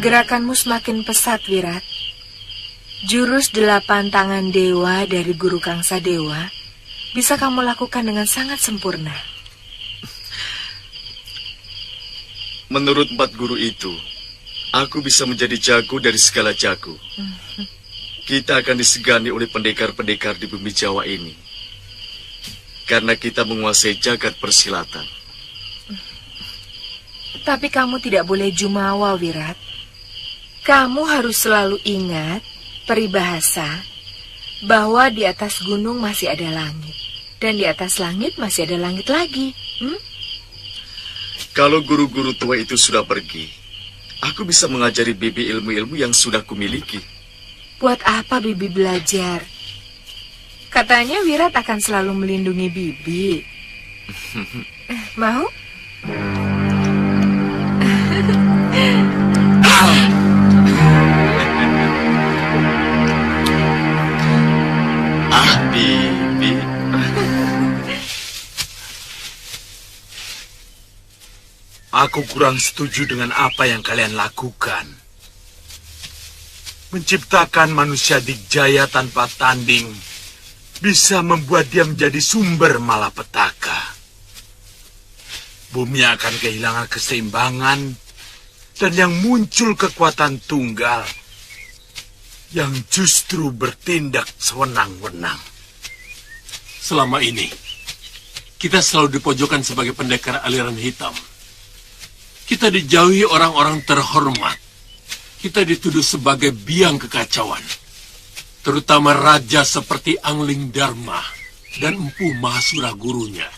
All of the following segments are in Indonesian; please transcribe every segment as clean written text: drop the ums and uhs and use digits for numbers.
Gerakanmu semakin pesat, Wirat. Jurus 8 tangan dewa dari Guru Kangsa Dewa bisa kamu lakukan dengan sangat sempurna. Menurut 4 guru itu, aku bisa menjadi jago dari segala jago. Kita akan disegani oleh pendekar-pendekar di bumi Jawa ini. Karena kita menguasai jagat persilatan. Tapi kamu tidak boleh jumawa, Wirat. Kamu harus selalu ingat peribahasa bahwa di atas gunung masih ada langit. Dan di atas langit masih ada langit lagi. Kalau guru-guru tua itu sudah pergi, aku bisa mengajari Bibi ilmu-ilmu yang sudah kumiliki. Buat apa Bibi belajar? Katanya Wirat akan selalu melindungi Bibi. Mau? Bibi. Aku kurang setuju dengan apa yang kalian lakukan. Menciptakan manusia dikjaya tanpa tanding bisa membuat dia menjadi sumber malapetaka. Bumi akan kehilangan keseimbangan dan yang muncul kekuatan tunggal yang justru bertindak sewenang-wenang. Selama ini, kita selalu dipojokkan sebagai pendekar aliran hitam. Kita dijauhi orang-orang terhormat. Kita dituduh sebagai biang kekacauan. Terutama raja seperti Angling Dharma dan Empu Mahasura gurunya.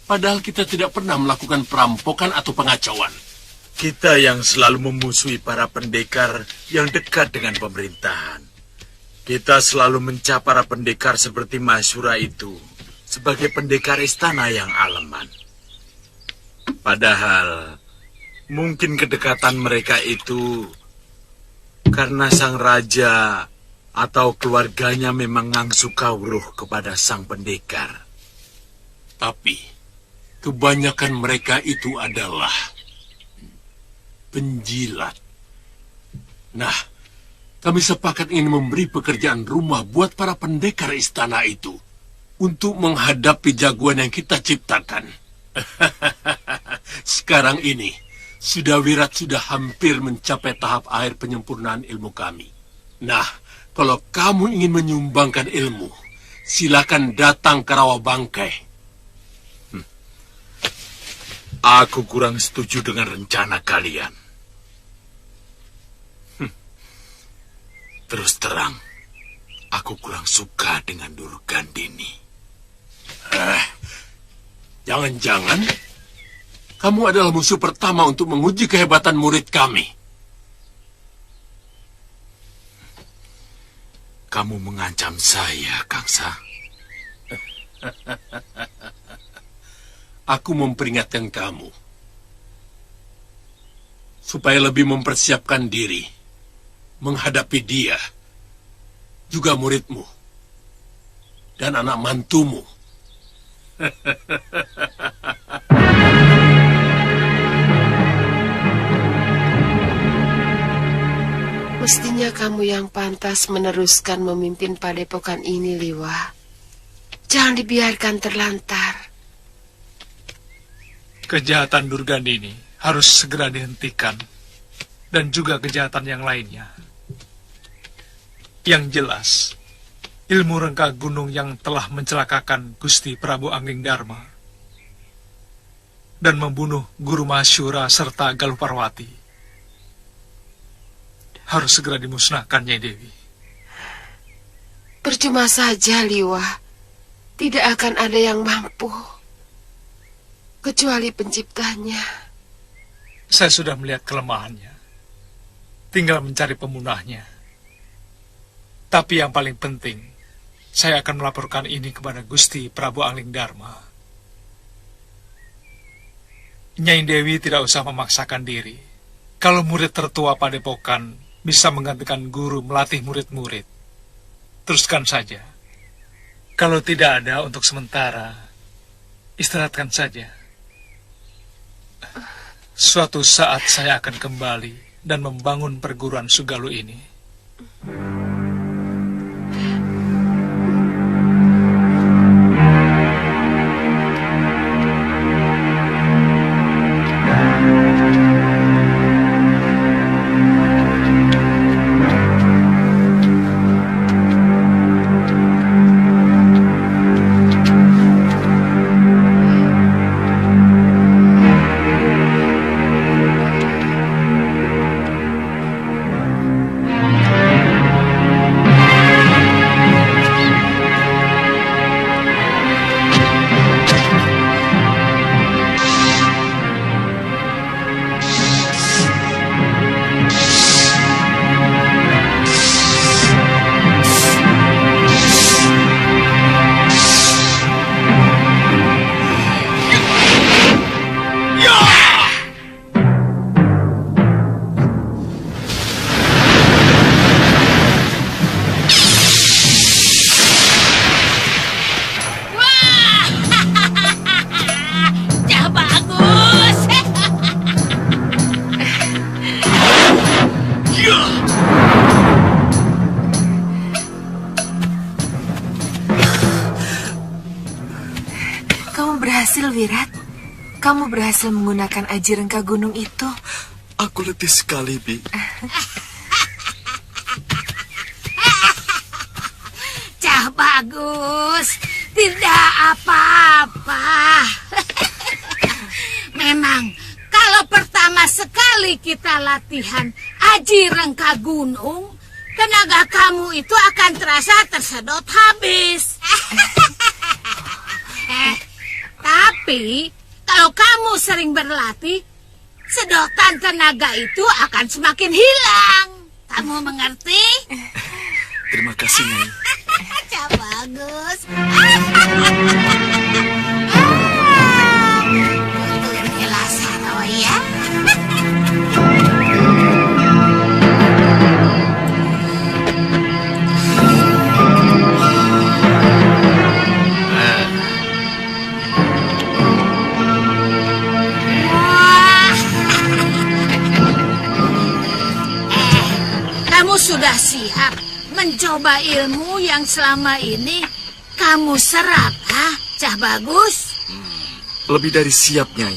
Padahal kita tidak pernah melakukan perampokan atau pengacauan. Kita yang selalu memusuhi para pendekar yang dekat dengan pemerintahan. Kita selalu mencap para pendekar seperti Mahasura itu sebagai pendekar istana yang aleman. Padahal mungkin kedekatan mereka itu karena sang raja atau keluarganya memang ngangsu kawruh kepada sang pendekar. Tapi kebanyakan mereka itu adalah penjilat. Nah, kami sepakat ingin memberi pekerjaan rumah buat para pendekar istana itu untuk menghadapi jagoan yang kita ciptakan. Sekarang ini, Wirat sudah hampir mencapai tahap akhir penyempurnaan ilmu kami. Nah, kalau kamu ingin menyumbangkan ilmu, silakan datang ke Rawabangkai. Aku kurang setuju dengan rencana kalian. Terus terang, aku kurang suka dengan Durgandini. Jangan-jangan kamu adalah musuh pertama untuk menguji kehebatan murid kami. Kamu mengancam saya, Kangsa. Aku memperingatkan kamu supaya lebih mempersiapkan diri menghadapi dia, juga muridmu dan anak mantumu. Mestinya kamu yang pantas meneruskan memimpin padepokan ini, Liwa. Jangan dibiarkan terlantar. Kejahatan Durgandini harus segera dihentikan, dan juga kejahatan yang lainnya. Yang jelas, ilmu rengka gunung yang telah mencelakakan Gusti Prabu Angling Dharma dan membunuh Guru Mahasura serta Galuh Parwati harus segera dimusnahkan, Nyai Dewi. Percuma saja, Liwa. Tidak akan ada yang mampu kecuali penciptanya. Saya sudah melihat kelemahannya. Tinggal mencari pemunahnya. Tapi yang paling penting, saya akan melaporkan ini kepada Gusti Prabu Angling Dharma. Nyai Dewi tidak usah memaksakan diri. Kalau murid tertua padepokan bisa menggantikan guru melatih murid-murid, teruskan saja. Kalau tidak ada untuk sementara, Istirahatkan saja. Suatu saat saya akan kembali dan membangun perguruan Sugalu ini. Wirat, kamu berhasil menggunakan aji rengka gunung itu. Aku letih sekali, Bi. Cah bagus, tidak apa-apa. Memang, kalau pertama sekali kita latihan aji rengka gunung, tenaga kamu itu akan terasa tersedot habis. Tapi, kalau kamu sering berlatih, sedotan tenaga itu akan semakin hilang. Kamu mengerti? Terima kasih, Nyai. Cah bagus. Inilah Saroya. Sudah siap mencoba ilmu yang selama ini kamu serap, Cah bagus? Lebih dari siap, Nyai.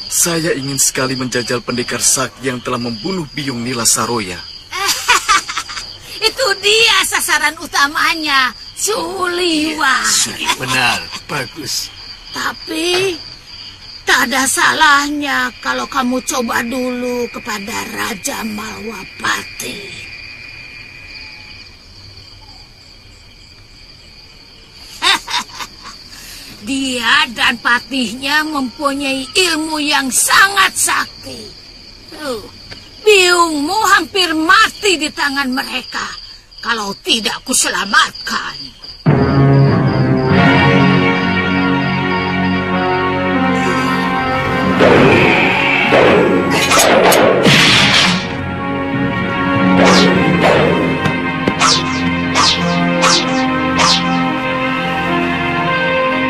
Saya ingin sekali menjajal pendekar sakti yang telah membunuh biung Nila Saroya. Itu dia sasaran utamanya, Suliwa. Benar, bagus. Tapi tak ada salahnya kalau kamu coba dulu kepada Raja Malwapati. Dia dan patihnya mempunyai ilmu yang sangat sakti. Biungmu hampir mati di tangan mereka kalau tidak kuselamatkan.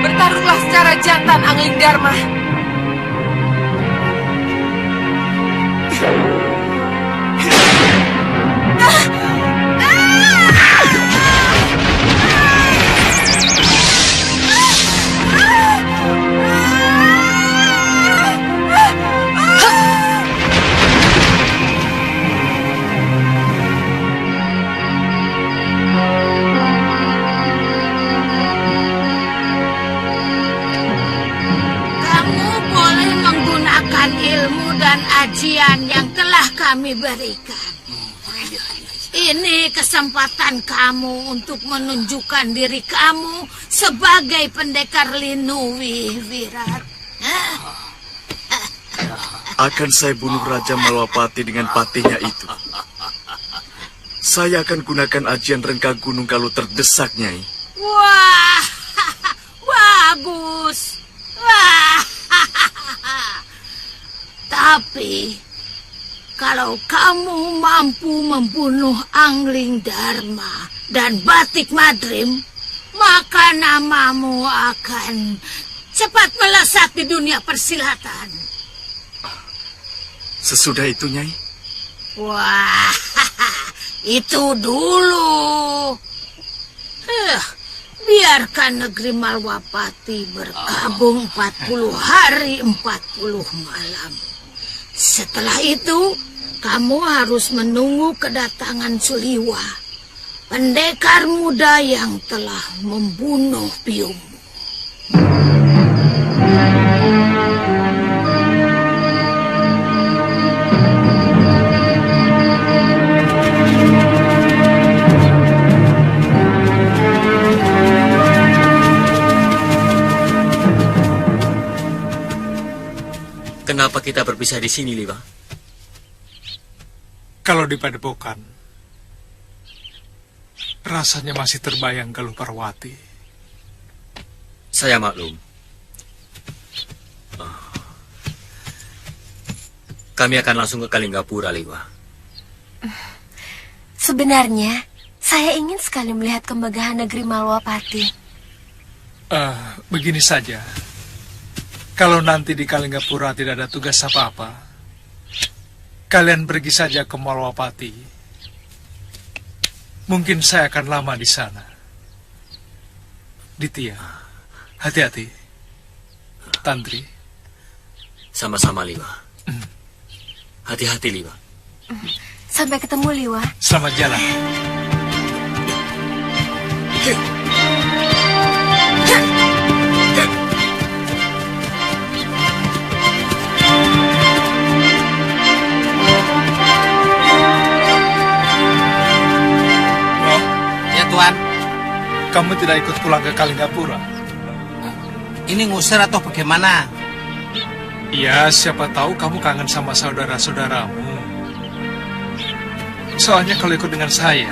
Bertarunglah secara jantan, Angling Dharma. Ilmu dan ajian yang telah kami berikan. Ini kesempatan kamu untuk menunjukkan diri kamu sebagai pendekar Linuwi, Wirat. Akan saya bunuh Raja Malwapati dengan patihnya itu. Saya akan gunakan ajian rengka gunung kalau terdesak, Nyai. Wah, bagus. Wah. Tapi, kalau kamu mampu membunuh Angling Dharma dan Batik Madrim, maka namamu akan cepat melesat di dunia persilatan. Sesudah itu, Nyai. Wah, itu dulu. Biarkan negeri Malwapati berkabung 40 hari 40 malam. Setelah itu, kamu harus menunggu kedatangan Suliwa, pendekar muda yang telah membunuh biungmu. Kenapa kita berpisah di sini, Liwa? Kalau di Padepokan, rasanya masih terbayang Galuh Parwati. Saya maklum. Kami akan langsung ke Kalinggapura, Liwa. Sebenarnya, saya ingin sekali melihat kemegahan negeri Malwapati. Begini saja. Kalau nanti di Kalinggapura tidak ada tugas apa-apa, kalian pergi saja ke Malwapati. Mungkin saya akan lama di sana. Ditya, hati-hati. Tantri. Sama-sama, Liwa. Hati-hati, Liwa. Sampai ketemu, Liwa. Selamat jalan. Tuan, Kamu tidak ikut pulang ke Kalinggapura? ini ngusir atau bagaimana? Iya, siapa tahu kamu kangen sama saudara-saudaramu. Soalnya kalau ikut dengan saya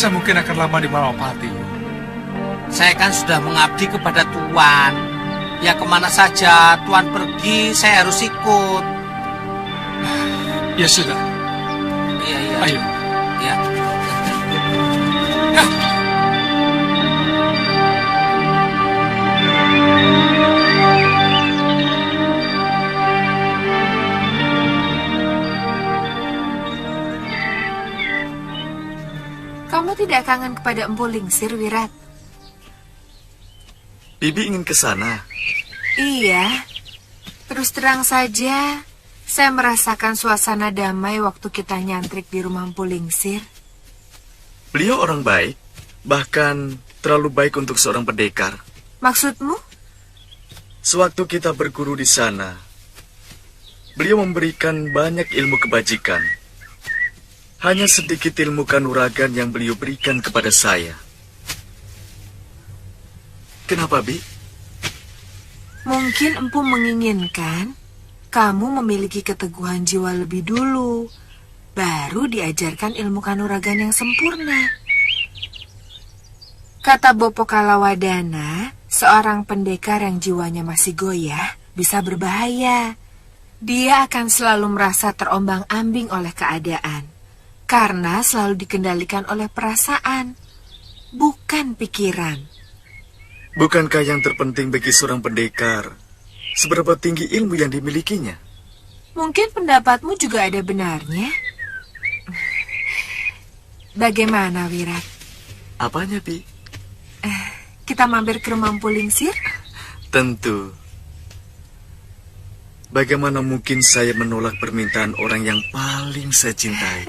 mungkin akan lama di Malwapati. Saya kan sudah mengabdi kepada Tuan. Ya kemana saja Tuan pergi, saya harus ikut. Ya sudah. Iya. Ayo. Ya. Kamu tidak kangen kepada Empu Lingsir, Wirat? Bibi ingin ke sana. Iya. Terus terang saja, saya merasakan suasana damai waktu kita nyantrik di rumah Empu Lingsir. Beliau orang baik, bahkan terlalu baik untuk seorang pendekar. Maksudmu? Sewaktu kita berguru di sana, beliau memberikan banyak ilmu kebajikan. Hanya sedikit ilmu kanuragan yang beliau berikan kepada saya. Kenapa, Bi? Mungkin Empu menginginkan kamu memiliki keteguhan jiwa lebih dulu, baru diajarkan ilmu kanuragan yang sempurna. Kata Bopo Kalawadana, seorang pendekar yang jiwanya masih goyah bisa berbahaya. Dia akan selalu merasa terombang-ambing oleh keadaan, karena selalu dikendalikan oleh perasaan, bukan pikiran. Bukankah yang terpenting bagi seorang pendekar seberapa tinggi ilmu yang dimilikinya? Mungkin pendapatmu juga ada benarnya. Bagaimana, Wirat? Apanya, Bi? Kita mampir ke rumah Empu Lingsir? Tentu. Bagaimana mungkin saya menolak permintaan orang yang paling saya cintai?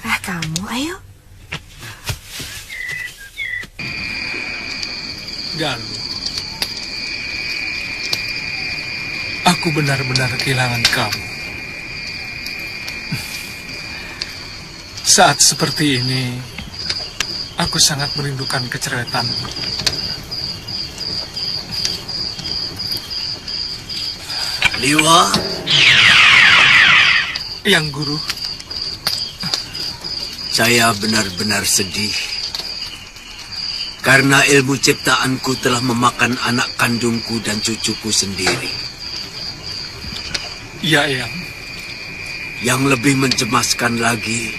Kamu, ayo. Galuh, aku benar-benar kehilangan kamu. Saat seperti ini, aku sangat merindukan keceretanmu. Liwa? Yang Guru, saya benar-benar sedih. Karena ilmu ciptaanku telah memakan anak kandungku dan cucuku sendiri. ya Eyang. Yang lebih mencemaskan lagi,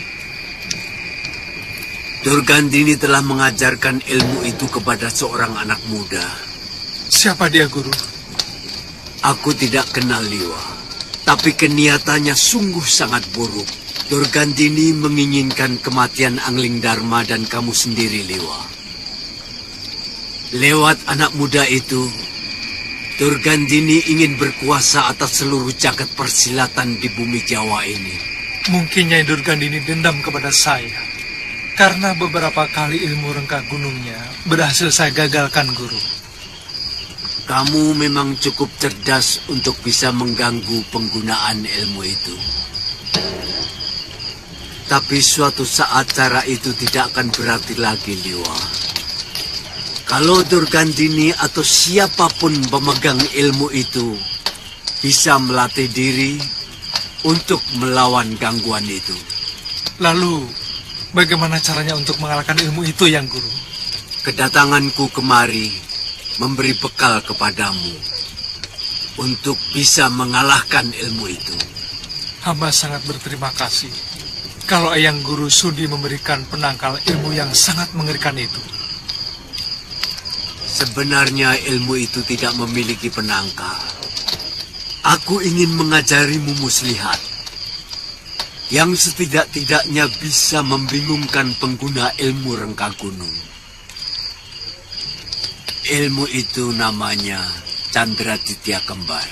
Durgandini telah mengajarkan ilmu itu kepada seorang anak muda. Siapa dia, Guru? Aku tidak kenal Liwa, tapi keniatannya sungguh sangat buruk. Durgandini menginginkan kematian Angling Dharma dan kamu sendiri, Liwa. Lewat anak muda itu, Durgandini ingin berkuasa atas seluruh jagat persilatan di bumi Jawa ini. Mungkin Nyai Durgandini dendam kepada saya. Karena beberapa kali ilmu rengkah gunungnya berhasil saya gagalkan, Guru. Kamu memang cukup cerdas untuk bisa mengganggu penggunaan ilmu itu. Tapi suatu saat cara itu tidak akan berarti lagi, Liwa. Kalau Durgandini atau siapapun pemegang ilmu itu bisa melatih diri untuk melawan gangguan itu. Lalu, bagaimana caranya untuk mengalahkan ilmu itu, Yang Guru? Kedatanganku kemari memberi bekal kepadamu untuk bisa mengalahkan ilmu itu. Hamba sangat berterima kasih kalau Eyang Guru sudi memberikan penangkal ilmu yang sangat mengerikan itu. Sebenarnya ilmu itu tidak memiliki penangkal. Aku ingin mengajarimu muslihat yang setidak-tidaknya bisa membingungkan pengguna ilmu rengkah gunung. Ilmu itu namanya Candraditya Kembar.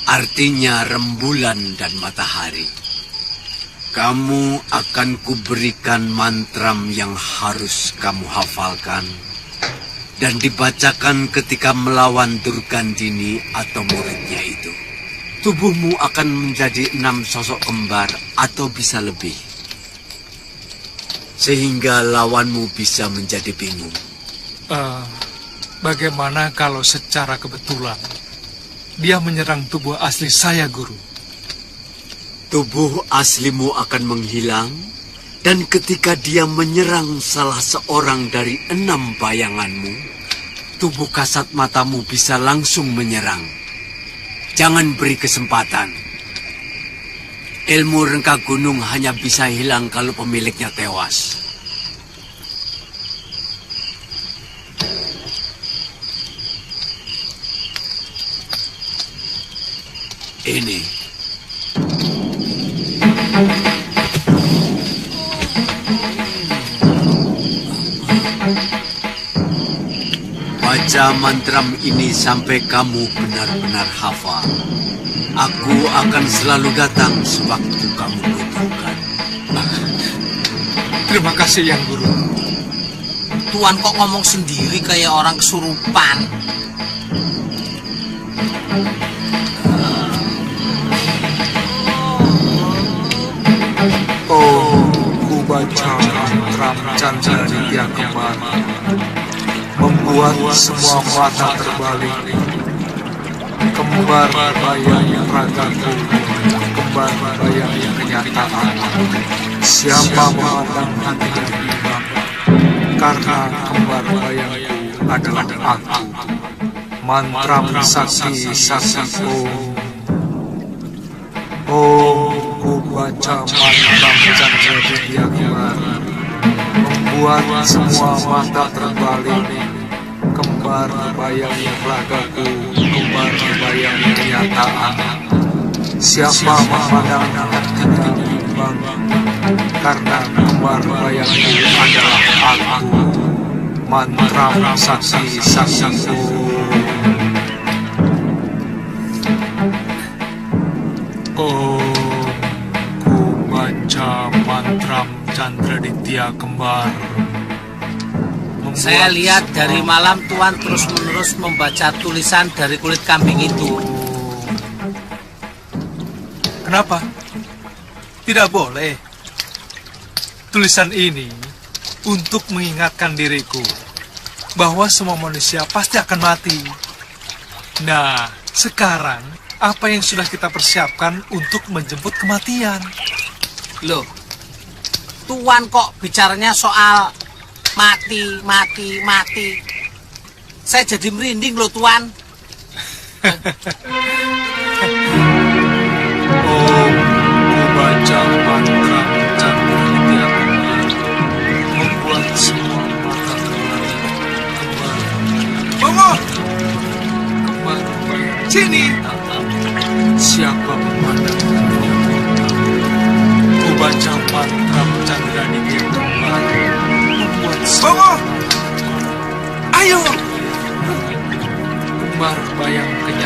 Artinya rembulan dan matahari. Kamu akan kuberikan mantram yang harus kamu hafalkan dan dibacakan ketika melawan Durgandini atau muridnya itu. Tubuhmu akan menjadi 6 sosok kembar atau bisa lebih. Sehingga lawanmu bisa menjadi bingung. Bagaimana kalau secara kebetulan dia menyerang tubuh asli saya, Guru? Tubuh aslimu akan menghilang, dan ketika dia menyerang salah seorang dari 6 bayanganmu, tubuh kasat matamu bisa langsung menyerang. Jangan beri kesempatan. Ilmu rengkah gunung hanya bisa hilang kalau pemiliknya tewas. Ini. Baca mantram ini sampai kamu benar-benar hafal. Aku akan selalu datang sewaktu kamu butuhkan. Terima kasih, Yang Guru. Tuan kok ngomong sendiri kayak orang kesurupan? Oh, ku baca mantram Candraditya Kembar, membuat semua mata terbalik. Kembar bayang ragaku, kembar bayang kenyataan. Siapa memandang hati berimbang, karena kembar bayangku adalah aku. Mantram saksi saksi ku baca mantram Candraditya Kembar, membuat semua mata terbalik. Kembar bayang ragaku, kembar bayang kenyataan. Siapa memandang hati berimbang, karena kembar bayangku adalah aku. Mantram saksi saksi ku baca mantram Candraditya Kembar. Saya lihat dari malam Tuan terus-menerus membaca tulisan dari kulit kambing itu. Kenapa? Tidak boleh. Tulisan ini untuk mengingatkan diriku bahwa semua manusia pasti akan mati. Nah, sekarang apa yang sudah kita persiapkan untuk menjemput kematian? Loh, Tuan kok bicaranya soal mati. Saya jadi merinding loh, Tuan. Ku baca mantram Candraditya Kembar,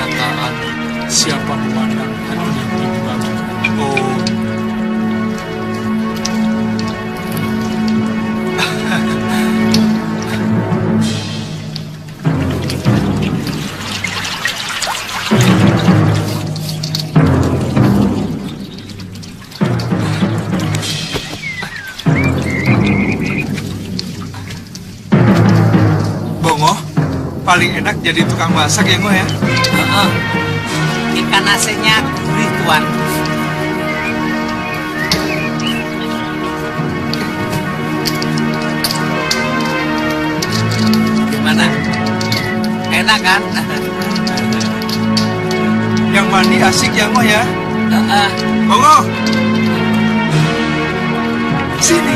perkataan siapa memandang hatinya bimbang. Oh. Bongo, paling enak jadi tukang masak ya, Ngo ya? Ikan asinnya gurih, Tuan. Gimana? Enak kan? Yang mandi asik ya, Ngo ya? Bongo! Sini!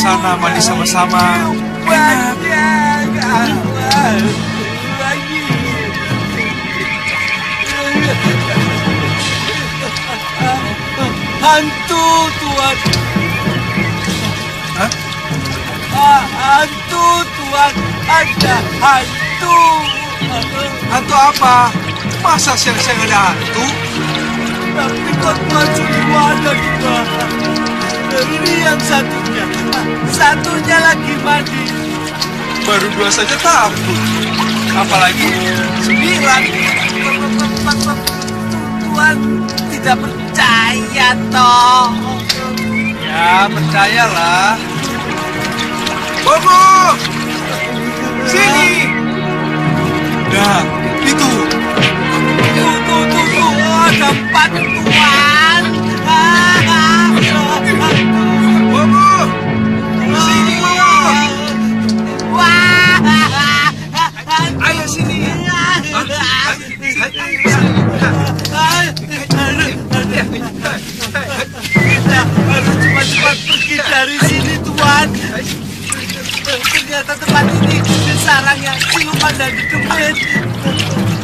Sana mandi sama-sama. Hantu, Tuan. Hah? Hantu, Tuan. Ada hantu. Hantu apa? Masa siang-siang ada hantu? Tapi kok Tuan semua ada di bawah. Ini yang satunya. Satunya lagi mandi. Baru 2 saja takut. Apalagi 9. Tuan tidak percaya, toh. Ya, percayalah. Bobo! Sini! Nah, itu. Tuh, ada 4, Tuan. Bobo! Sini, Bobo! Wah. Ayo sini. Kita harus cepat-cepat pergi dari sini, Tuan. Ternyata tempat ini sarangnya siluman dan didemit.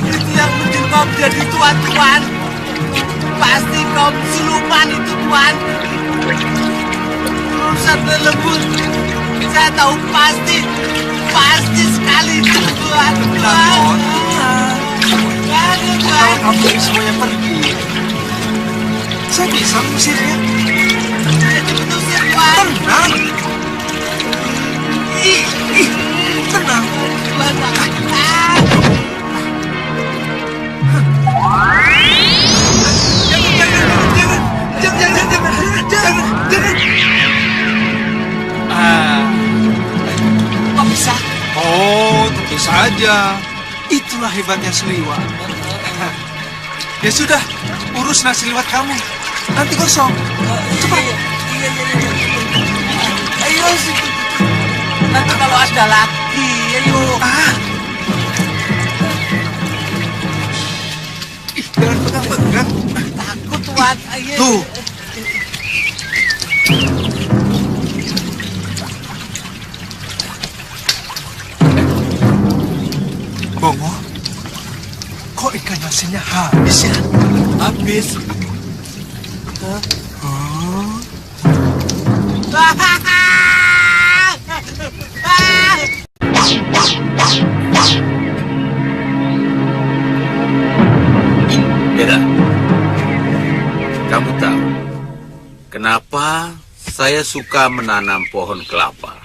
Itu yang bikin kau jadi Tuan. Pasti kau siluman itu, Tuan. Urusan lembut. Saya tahu pasti sekali itu, Tuan. Kalau kamu semuanya pergi, saya bisa mengusirnya. Tenang. Tenang. Jangan. Kok bisa? Oh, tentu saja. Itulah hebatnya Seliwa. Ya sudah, urus nasi liwet kamu. Nanti kosong. Cepat. Ayo sih. Nanti kalau ada lagi, ayo. Jangan pegang-pegang. Takut, Tuan. Ayo. Tuh. Bongo, kok ikan asinnya habis ya? Habis. Beda. Kamu tahu kenapa saya suka menanam pohon kelapa?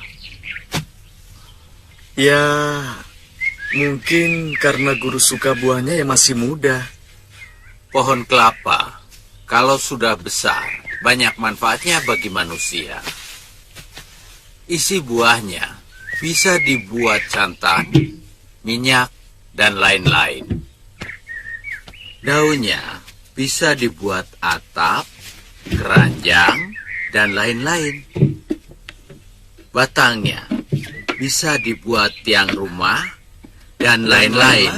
Ya, mungkin karena guru suka buahnya yang masih muda. Pohon kelapa, kalau sudah besar, banyak manfaatnya bagi manusia. Isi buahnya bisa dibuat santan, minyak, dan lain-lain. Daunnya bisa dibuat atap, keranjang, dan lain-lain. Batangnya bisa dibuat tiang rumah, dan lain-lain.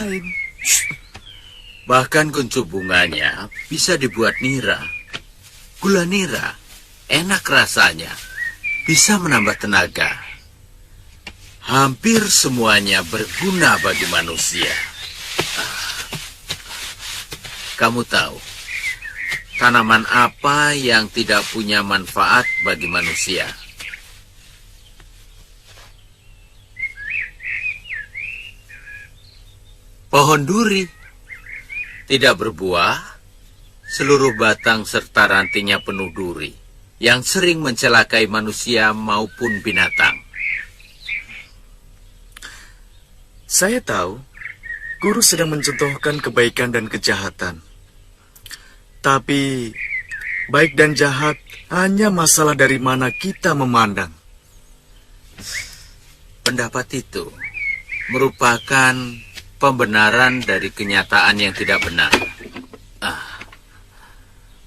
Bahkan kuncup bunganya bisa dibuat nira. Gula nira enak rasanya, bisa menambah tenaga. Hampir semuanya berguna bagi manusia. Kamu tahu, Tanaman apa yang tidak punya manfaat bagi manusia? Pohon duri tidak berbuah, seluruh batang serta rantingnya penuh duri, yang sering mencelakai manusia maupun binatang. Saya tahu, guru sedang mencontohkan kebaikan dan kejahatan. Tapi, baik dan jahat hanya masalah dari mana kita memandang. Pendapat itu merupakan pembenaran dari kenyataan yang tidak benar.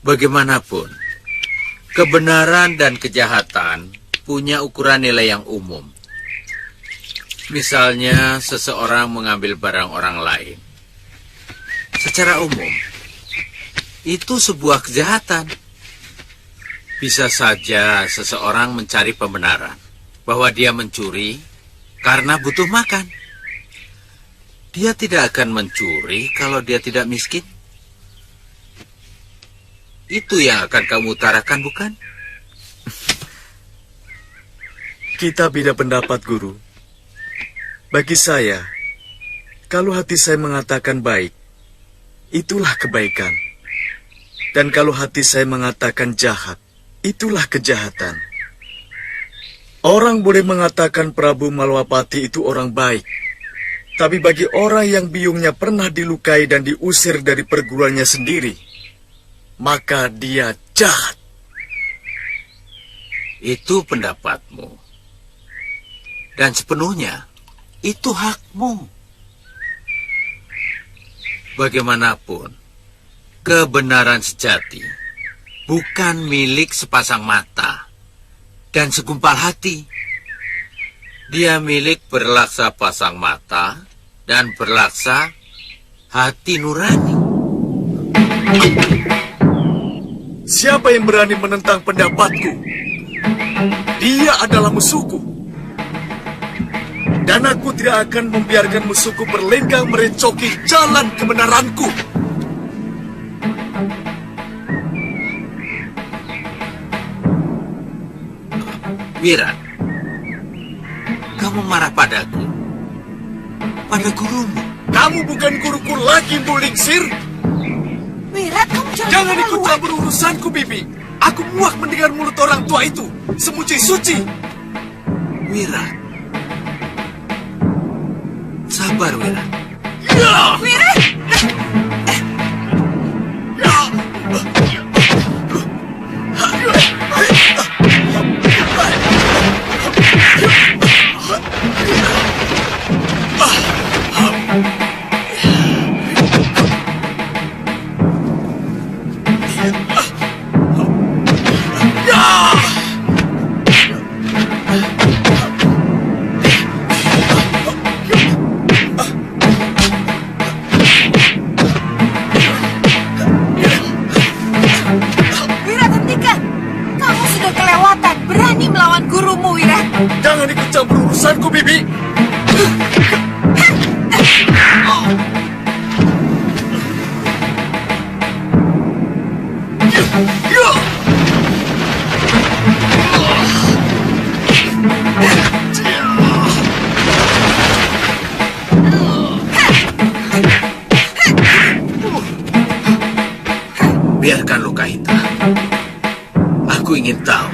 Bagaimanapun, kebenaran dan kejahatan punya ukuran nilai yang umum. Misalnya, seseorang mengambil barang orang lain. Secara umum, itu sebuah kejahatan. Bisa saja seseorang mencari pembenaran bahwa dia mencuri karena butuh makan. Dia tidak akan mencuri kalau dia tidak miskin. Itu yang akan kamu utarakan, bukan? Kita beda pendapat, guru. Bagi saya, kalau hati saya mengatakan baik, itulah kebaikan. Dan kalau hati saya mengatakan jahat, itulah kejahatan. Orang boleh mengatakan Prabu Malwapati itu orang baik. Tapi bagi orang yang biungnya pernah dilukai dan diusir dari perguruannya sendiri, maka dia jahat. Itu pendapatmu. Dan sepenuhnya, itu hakmu. Bagaimanapun, kebenaran sejati bukan milik sepasang mata dan segumpal hati. Dia milik berlaksa pasang mata dan berlaksa hati nurani. Siapa yang berani menentang pendapatku? Dia adalah musuhku. Dan aku tidak akan membiarkan musuhku berlenggang merencoki jalan kebenaranku. Wirat, kamu marah padaku, pada gurumu. Kamu bukan guruku lagi, Bulingsir. Wirat, kamu jangan ikut campur urusanku, Bibi. Aku muak mendengar mulut orang tua itu, semuci-suci. Wirat, sabar, Wirat. Wirat! Jangan ikut campur urusanku, Bibi. Biarkan luka itu. Aku ingin tahu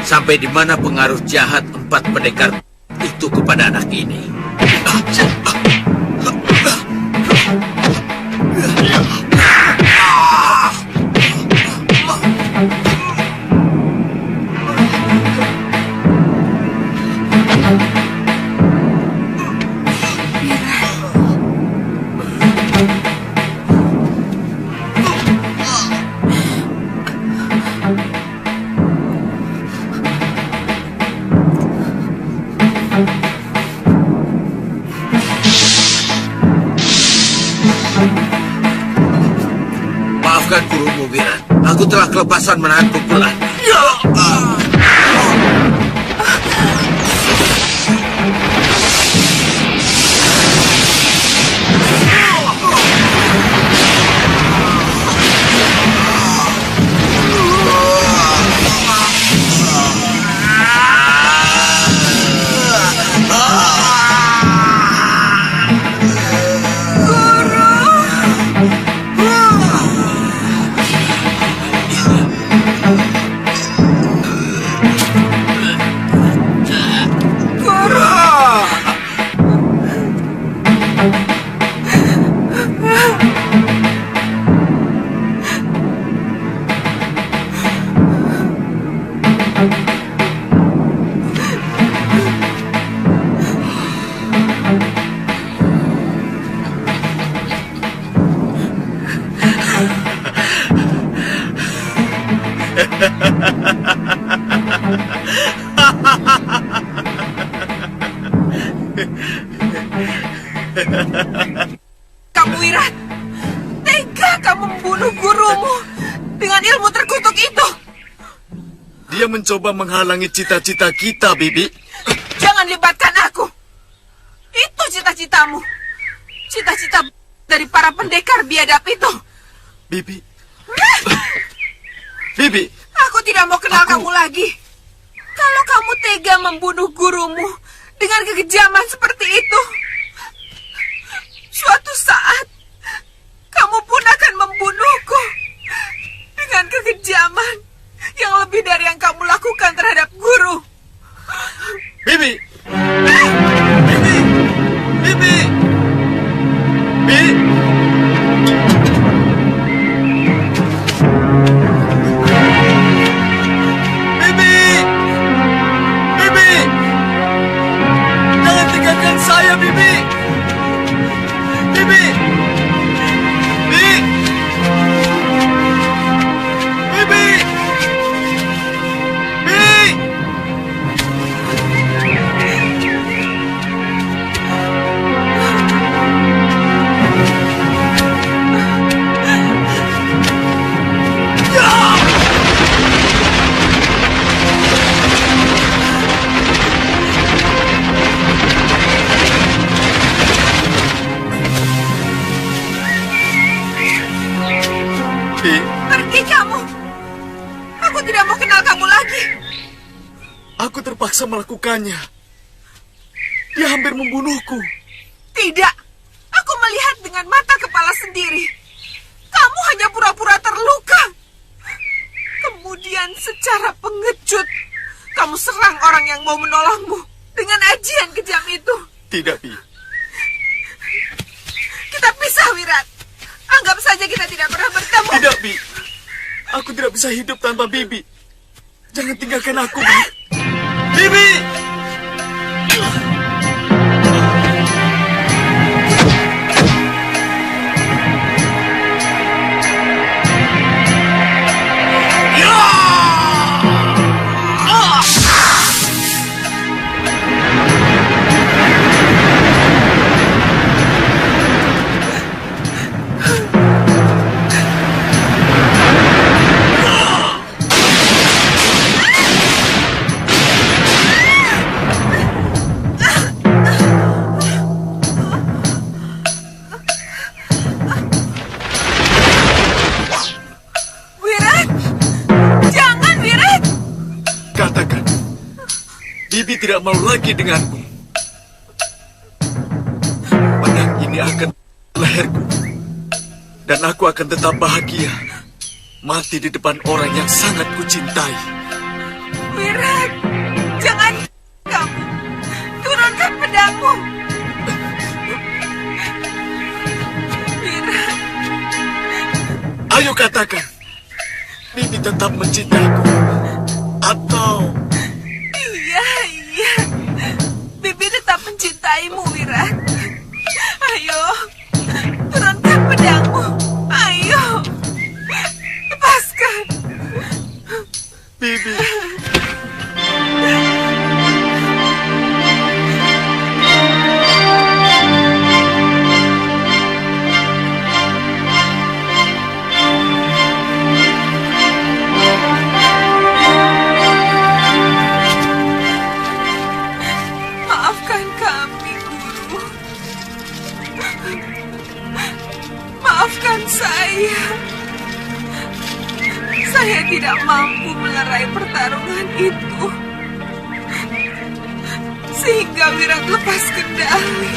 sampai di mana pengaruh jahat 4 pendekar itu kepada anak ini. Maafkan gurumu, Wirat. Aku telah kelepasan menahan pukulan. Kamu Wirat, tega kamu membunuh gurumu dengan ilmu terkutuk itu. Dia mencoba menghalangi cita-cita kita, Bibi. Jangan libatkan aku. Itu cita-citamu. Cita-cita dari para pendekar biadab itu. Bibi. Bibi. Aku tidak mau kenal kamu lagi. Kalau kamu tega membunuh gurumu dengan kekejaman seperti itu, suatu saat kamu pun akan membunuhku dengan kekejaman yang lebih dari yang kamu lakukan terhadap guru. Bibi. Bibi. Bibi. Bibi. Jangan tinggalkan saya, Bibi. Bibi. Bibi. Bibi. Bibi. Pergi kamu. Aku tidak mau kenal kamu lagi. Aku terpaksa melakukannya. Dia hampir membunuhku. Tidak. Aku melihat dengan mata kepala sendiri. Kamu hanya pura-pura terluka. Kemudian secara pengecut, kamu serang orang yang mau menolongmu dengan ajian kejam itu. Tidak, Bi. Kita pisah, Wirat. Anggap saja kita tidak pernah bertemu. Tidak, Bi. Aku tidak bisa hidup tanpa Bibi. Jangan tinggalkan aku, Bi. Bibi! Bibi tidak mau lagi denganku. Pedang ini akan leherku. Dan aku akan tetap bahagia. Mati di depan orang yang sangat kucintai. Wirat, jangan kamu. Turunkan pedangmu. Wirat. Ayo katakan. Bibi tetap mencintaiku. Atau... Iya. Bibi tetap mencintaimu, Wirat. Ayo, turunkan pedangmu. Ayo, lepaskan. Bibi. Maafkan kami, Guru. Maafkan saya. Saya tidak mampu melerai pertarungan itu. Sehingga Wirat lepas kendali.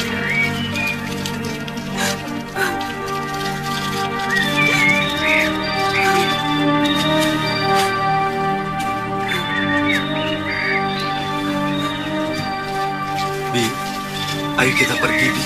Bi, ayo kita pergi, Bi.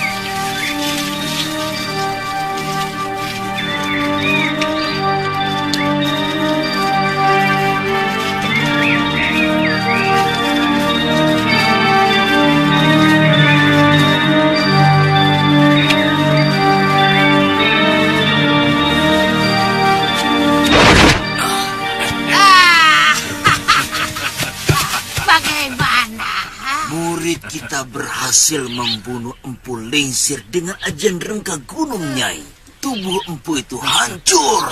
berhasil membunuh Empu Lingsir dengan ajian rengka gunung, Nyai, tubuh Empu itu hancur.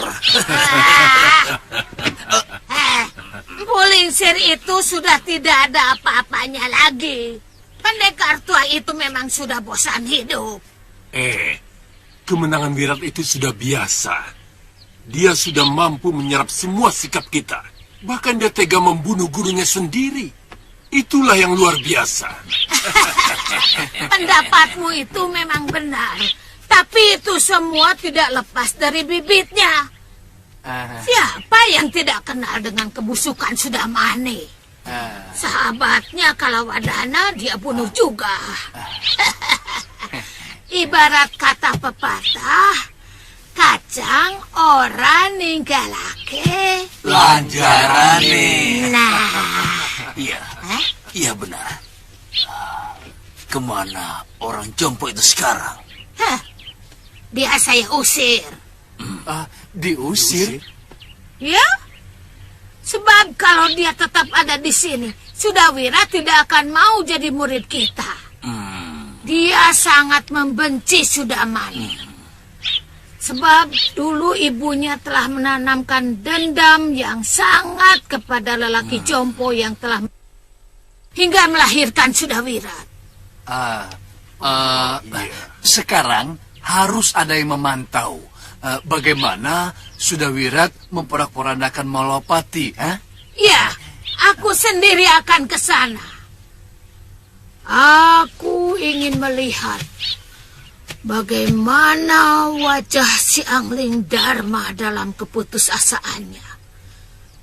Empu Lingsir itu sudah tidak ada apa-apanya lagi. Pendekar tua itu memang sudah bosan hidup. Kemenangan Wirat itu sudah biasa. Dia sudah mampu menyerap semua sikap kita. Bahkan dia tega membunuh gurunya sendiri. Itulah yang luar biasa. Pendapatmu itu memang benar. Tapi itu semua tidak lepas dari bibitnya. Siapa yang tidak kenal dengan kebusukan Sudamani? Sahabatnya Kalawadana dia bunuh juga. Ibarat kata pepatah, kacang ora ninggalake lanjarane. Nah, Iya benar. Kemana orang jompo itu sekarang? Dia saya usir. Diusir? Ya? Sebab kalau dia tetap ada di sini, Sudawira tidak akan mau jadi murid kita. Dia sangat membenci Sudamani. Sebab dulu ibunya telah menanamkan dendam yang sangat kepada lelaki jompo yang telah hingga melahirkan Sudawira. Sekarang harus ada yang memantau bagaimana Sudawirat memporak-porandakan Malawapati. Ya, aku sendiri akan ke sana. Aku ingin melihat bagaimana wajah si Angling Dharma dalam keputusasaannya.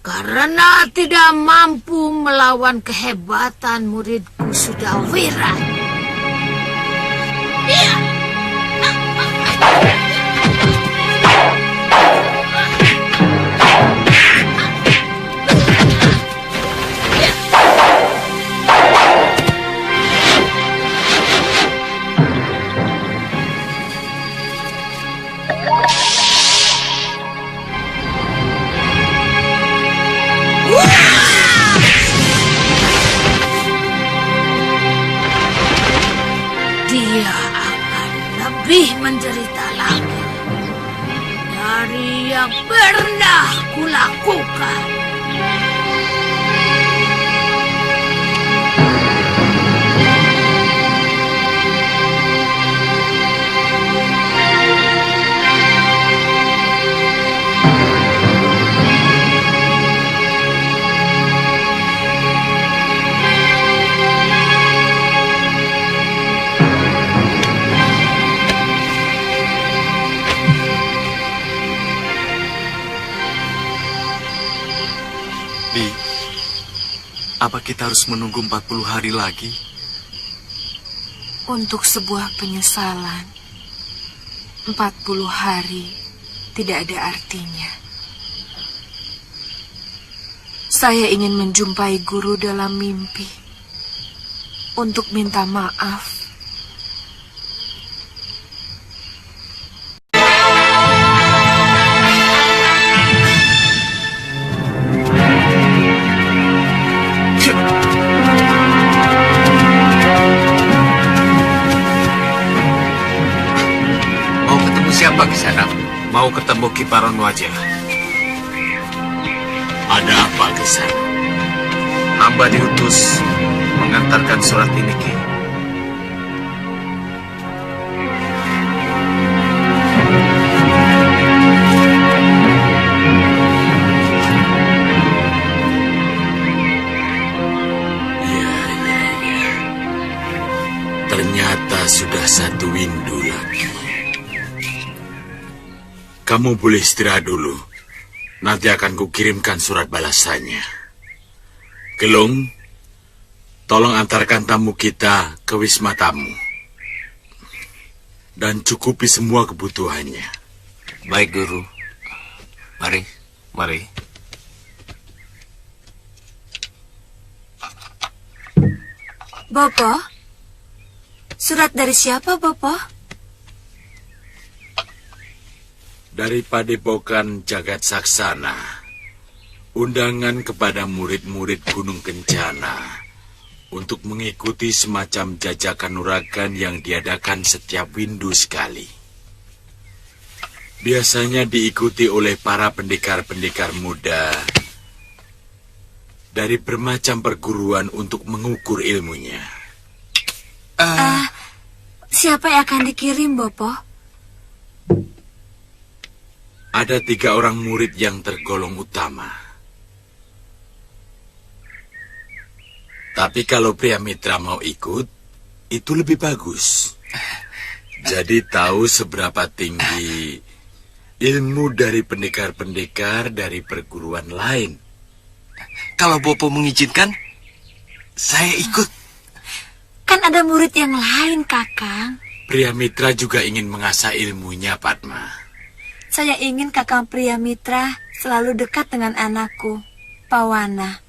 Karena tidak mampu melawan kehebatan muridku Sudawira. Iya. Dia akan lebih menderita lagi dari yang pernah kulakukan. Apa kita harus menunggu 40 hari lagi? Untuk sebuah penyesalan, 40 hari tidak ada artinya. Saya ingin menjumpai guru dalam mimpi untuk minta maaf. Siapa di sana? Mau ketemu Kiparon Wajah. Ada apa di sana? Hamba diutus mengantarkan surat ini, Ki. Ya. Ternyata sudah satu windu lagi. Kamu boleh istirahat dulu. Nanti akan kukirimkan surat balasannya. Gelung, tolong antarkan tamu kita ke wisma tamu. Dan cukupi semua kebutuhannya. Baik, Guru. Mari. Bopo? Surat dari siapa, Bopo? Dari Padepokan Jagat Saksana, undangan kepada murid-murid Gunung Kencana untuk mengikuti semacam jajakan nuragan yang diadakan setiap windu sekali. Biasanya diikuti oleh para pendekar-pendekar muda dari bermacam perguruan untuk mengukur ilmunya. Siapa yang akan dikirim, Bopo? Ada 3 orang murid yang tergolong utama. Tapi kalau pria mitra mau ikut, itu lebih bagus. Jadi tahu seberapa tinggi ilmu dari pendekar-pendekar dari perguruan lain. Kalau Bopo mengizinkan, saya ikut. Kan ada murid yang lain, Kakang. Pria mitra juga ingin mengasah ilmunya, Padma. Saya ingin Kakang Pria Mitra selalu dekat dengan anakku, Pawana.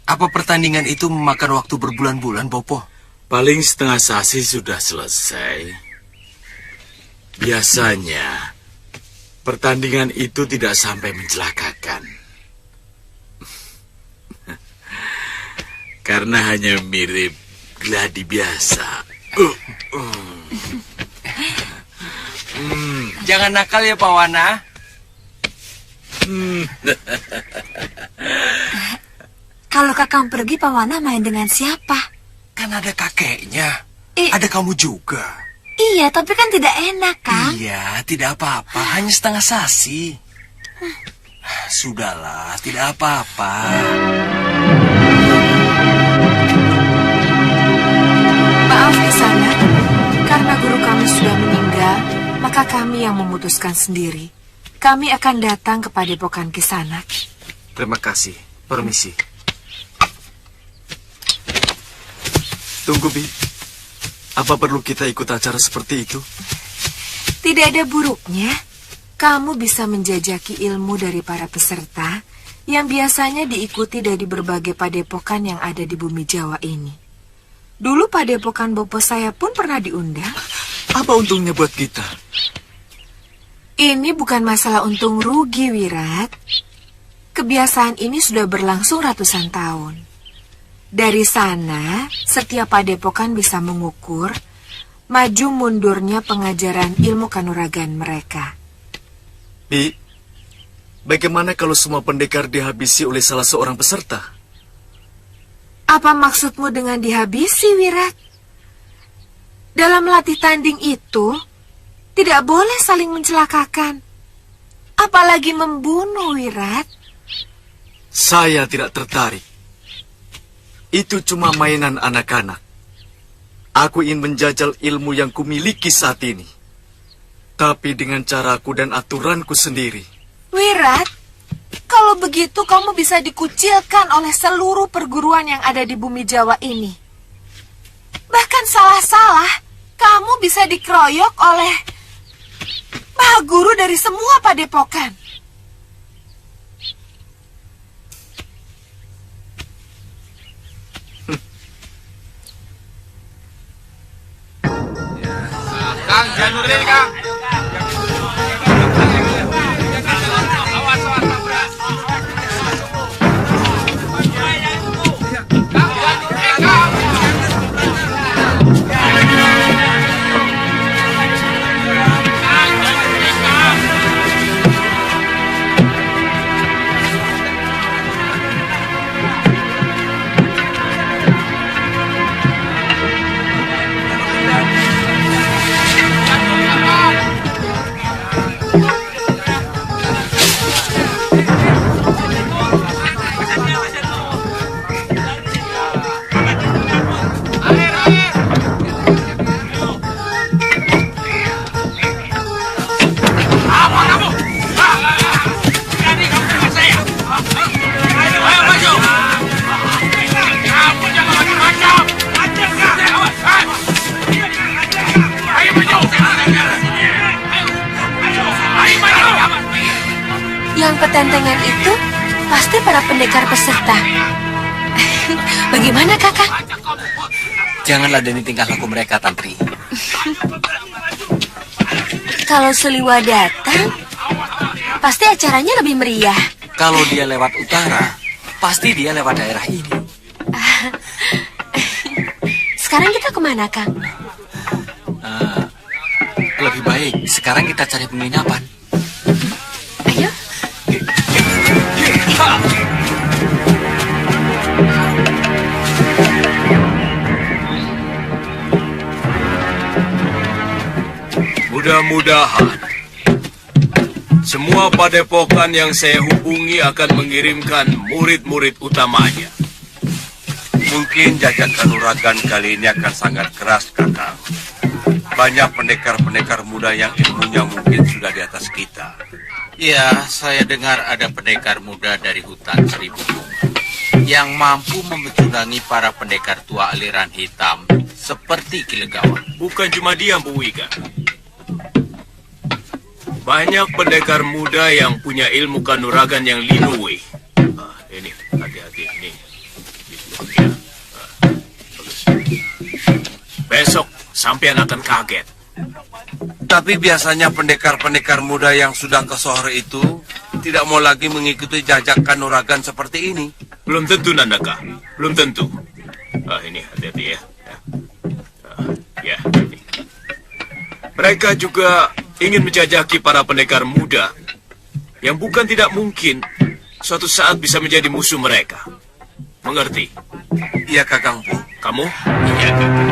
Apa pertandingan itu memakan waktu berbulan-bulan, Bopo? Paling setengah sasi sudah selesai. Biasanya, pertandingan itu tidak sampai mencelakakan. Karena hanya mirip gladi biasa. Jangan nakal ya, Pawana. Kalau Kakang pergi, Pawana main dengan siapa? Kan ada kakeknya. Ada kamu juga. Iya, tapi kan tidak enak, Kang. Iya, tidak apa-apa. Hanya setengah sasi. Sudahlah, tidak apa-apa. Maaf Kisanak, karena guru kami sudah meninggal, maka kami yang memutuskan sendiri. Kami akan datang ke padepokan Kisanak. Terima kasih. Permisi. Tunggu, Bi. Apa perlu kita ikut acara seperti itu? Tidak ada buruknya. Kamu bisa menjajaki ilmu dari para peserta yang biasanya diikuti dari berbagai padepokan yang ada di bumi Jawa ini. Dulu padepokan Bopo saya pun pernah diundang. Apa untungnya buat kita? Ini bukan masalah untung rugi, Wirat. Kebiasaan ini sudah berlangsung ratusan tahun. Dari sana, setiap padepokan bisa mengukur maju mundurnya pengajaran ilmu kanuragan mereka. Bi, bagaimana kalau semua pendekar dihabisi oleh salah seorang peserta? Apa maksudmu dengan dihabisi, Wirat? Dalam latih tanding itu, tidak boleh saling mencelakakan. Apalagi membunuh, Wirat. Saya tidak tertarik. Itu cuma mainan anak-anak. Aku ingin menjajal ilmu yang kumiliki saat ini. Tapi dengan caraku dan aturanku sendiri. Wirat, kalau begitu kamu bisa dikucilkan oleh seluruh perguruan yang ada di bumi Jawa ini. Bahkan salah-salah, kamu bisa dikeroyok oleh Maha Guru dari semua padepokan. Kang, jangan berdiri, Kang. Yang petentengan itu pasti para pendekar peserta. Bagaimana, Kakak? Jangan ladeni tingkah laku mereka, Tantri. Kalau Seliwa datang, pasti acaranya lebih meriah. Kalau dia lewat utara, pasti dia lewat daerah ini. Sekarang kita kemana, Kang? Lebih baik sekarang kita cari penginapan. Ayo. Mudah-mudahan semua padepokan yang saya hubungi akan mengirimkan murid-murid utamanya. Mungkin jajak kanuragan kali ini akan sangat keras, Kakang. Banyak pendekar-pendekar muda yang ilmunya mungkin sudah di atas kita. Ya, saya dengar ada pendekar muda dari hutan Seribu Bunga yang mampu memecundangi para pendekar tua aliran hitam seperti Ki Legawa. Bukan cuma dia, Bu Wika. Banyak pendekar muda yang punya ilmu kanuragan yang linui. Ini, hati-hati, ini. Besok, sampean akan kaget. Tapi biasanya pendekar-pendekar muda yang sudah ke Sohor itu tidak mau lagi mengikuti jajak kanuragan seperti ini. Belum tentu, Nandaka. Belum tentu. Ini, hati-hati ya. Ya, ini. Mereka juga ingin menjajaki para pendekar muda yang bukan tidak mungkin suatu saat bisa menjadi musuh mereka. Mengerti? Iya, Kakang Bu. Kamu? Iya, Kakang.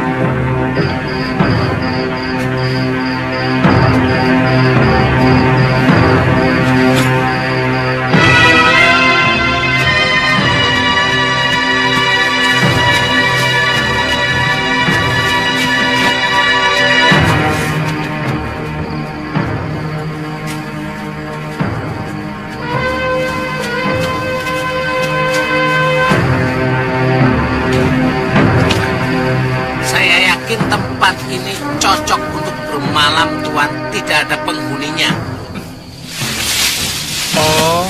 Tempat ini cocok untuk bermalam, Tuan. Tidak ada penghuninya. Oh,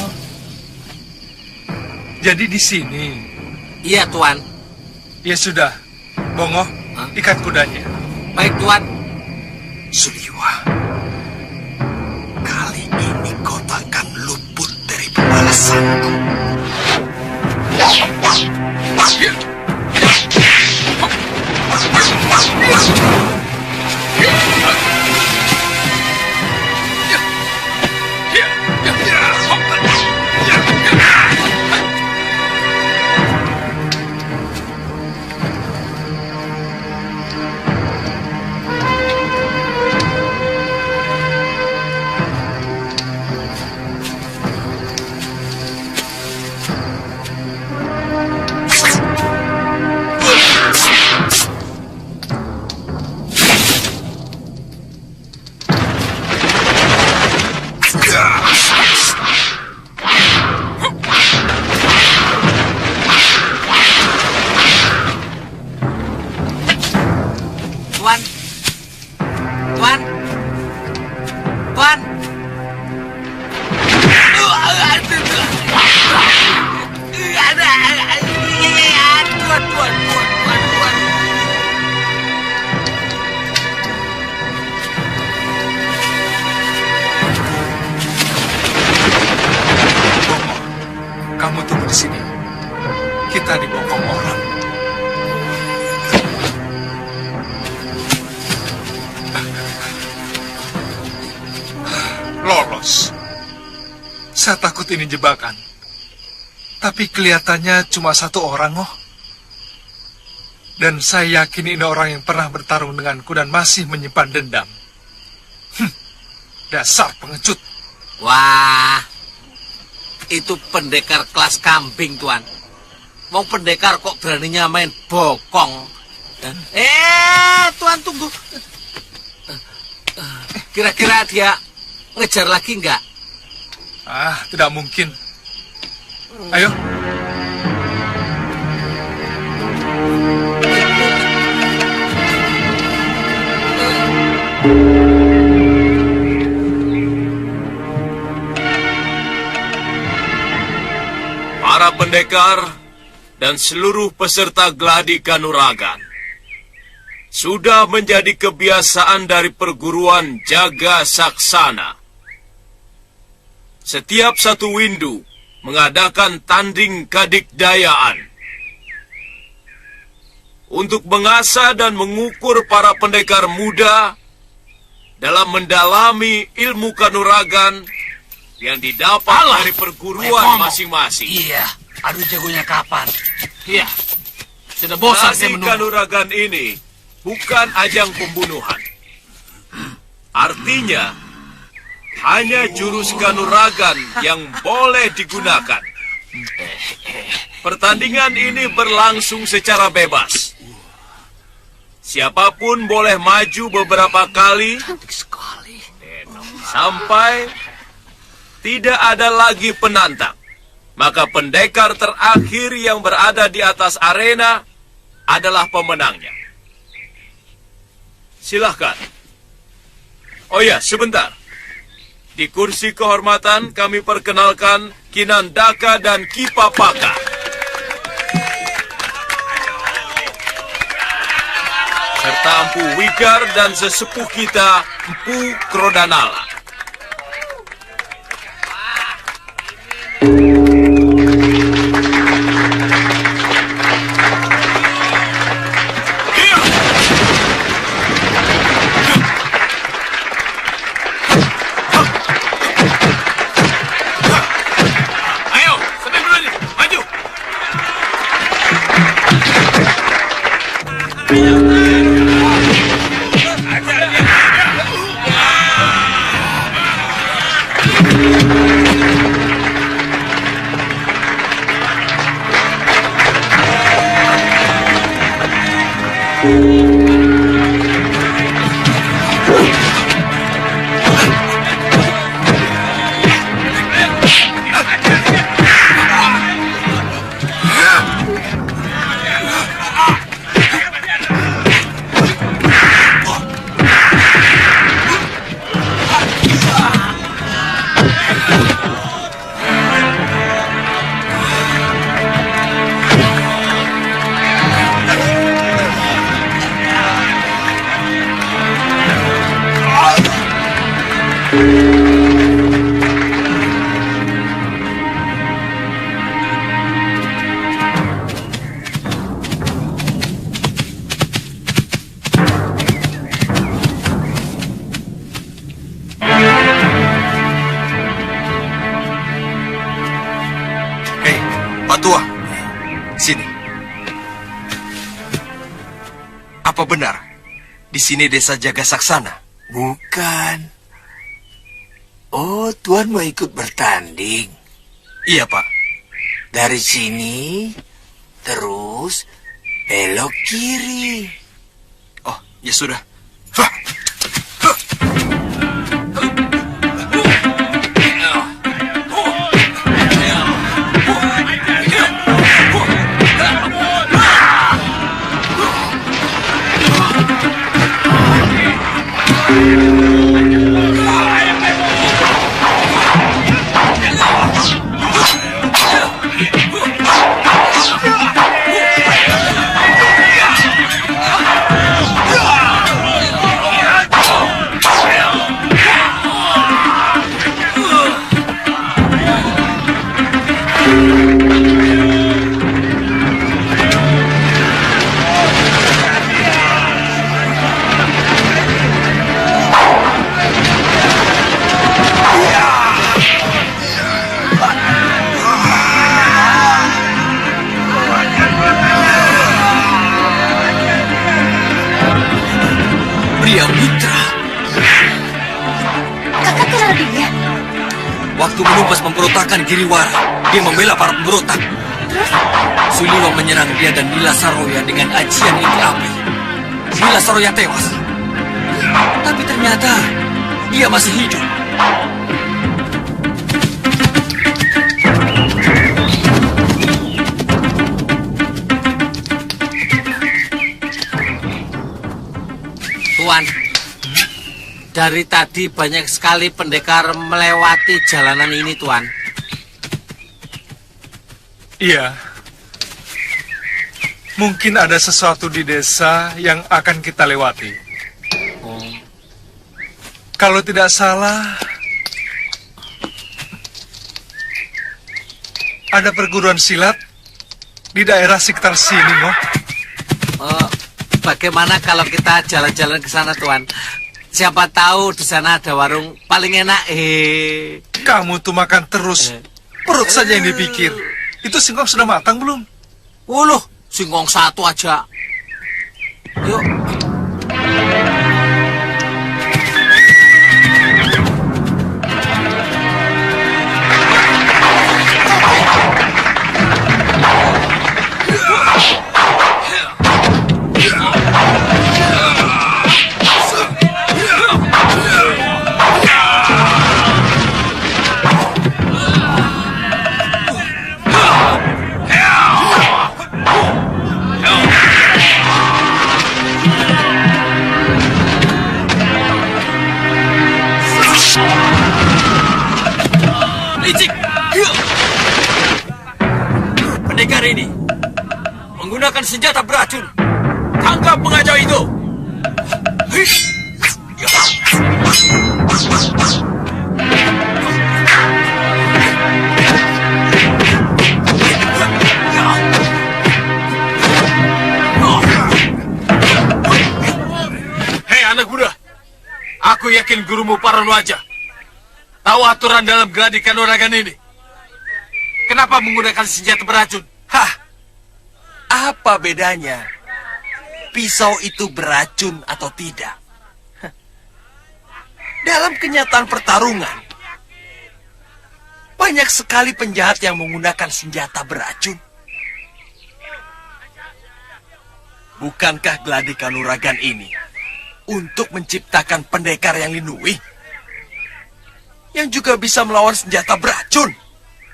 jadi di sini? Iya, Tuan. Ya sudah, Bongo, ikat kudanya. Baik, Tuan. Suliwa, kali ini kau takkan luput dari pembalasanku. Kamu tunggu di sini. Kita dibokong orang. Lolos. Saya takut ini jebakan. Tapi kelihatannya cuma satu orang, oh. Dan saya yakin ini orang yang pernah bertarung denganku dan masih menyimpan dendam. Dasar pengecut. Wah, itu pendekar kelas kambing, Tuan. Mau pendekar kok beraninya main bokong. Tuan, tunggu. Kira-kira dia ngejar lagi nggak? Tidak mungkin. Ayo. Para pendekar dan seluruh peserta gladi kanuragan sudah menjadi kebiasaan dari perguruan Jaga Saksana. Setiap satu windu mengadakan tanding kadikdayaan. untuk mengasah dan mengukur para pendekar muda dalam mendalami ilmu kanuragan yang didapat dari perguruan masing-masing. Iya, adu jagonya kapan? Iya, sudah bosan saya menunggu. Kanuragan ini bukan ajang pembunuhan. Artinya, hanya jurus kanuragan yang boleh digunakan. Pertandingan ini berlangsung secara bebas. Siapapun boleh maju beberapa kali sampai tidak ada lagi penantang. Maka pendekar terakhir yang berada di atas arena adalah pemenangnya. Silahkan. Oh ya, sebentar. Di kursi kehormatan kami perkenalkan Kinandaka dan Kipapaka. Serta Empu Wigar dan sesepuh kita, Empu Krodanala. Tua, sini. Apa benar di sini desa Jagasaksana? Bukan. Oh, Tuan mau ikut bertanding? Iya, Pak. Dari sini, terus belok kiri. Oh, ya sudah. Waktu menumpas pemberontakan Giriwara, dia membela para pemberontak. Suliwang menyerang dia dan Nila Saroya dengan ajian inti api. Nila Saroya tewas. Tapi ternyata dia masih hidup. Tuan, dari tadi banyak sekali pendekar melewati jalanan ini, Tuan. Iya. Mungkin ada sesuatu di desa yang akan kita lewati. Kalau tidak salah, ada perguruan silat di daerah sekitar sini, Mo. bagaimana kalau kita jalan-jalan ke sana, Tuan? Siapa tahu di sana ada warung paling enak. Kamu tuh makan terus. Perut saja yang dipikir. Itu singkong sudah matang belum? Loh, singkong satu aja. Yuk. Pendekar ini menggunakan senjata beracun. Tangkap pengacau itu. Hei anak muda, aku yakin gurumu Paranwaja tahu aturan dalam gladi kanuragan ini. Kenapa menggunakan senjata beracun? Hah, apa bedanya? Pisau itu beracun atau tidak? Dalam kenyataan pertarungan, banyak sekali penjahat yang menggunakan senjata beracun. Bukankah gladi kanuragan ini untuk menciptakan pendekar yang linui? Yang juga bisa melawan senjata beracun?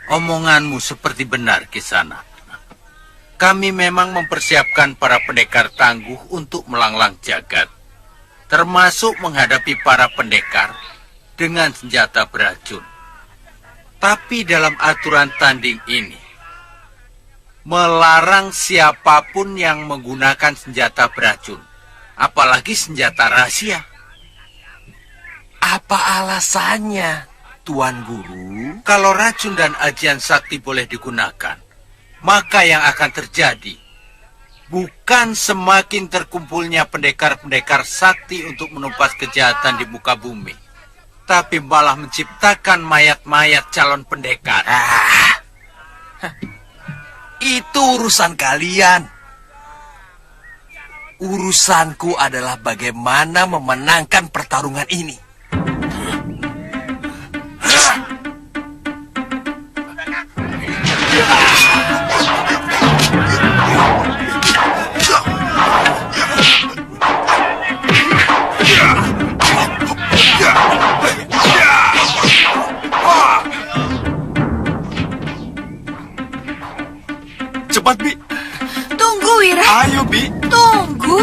Omonganmu seperti benar, Kisana. Kami memang mempersiapkan para pendekar tangguh untuk melanglang jagat, termasuk menghadapi para pendekar dengan senjata beracun. Tapi dalam aturan tanding ini, melarang siapapun yang menggunakan senjata beracun, apalagi senjata rahasia. Apa alasannya, Tuan Guru? Kalau racun dan ajian sakti boleh digunakan, maka yang akan terjadi bukan semakin terkumpulnya pendekar-pendekar sakti untuk menumpas kejahatan di muka bumi, tapi malah menciptakan mayat-mayat calon pendekar. Itu urusan kalian. Urusanku adalah bagaimana memenangkan pertarungan ini. Cepat, Bi. Tunggu, Wira. Ayo, Bi. Tunggu.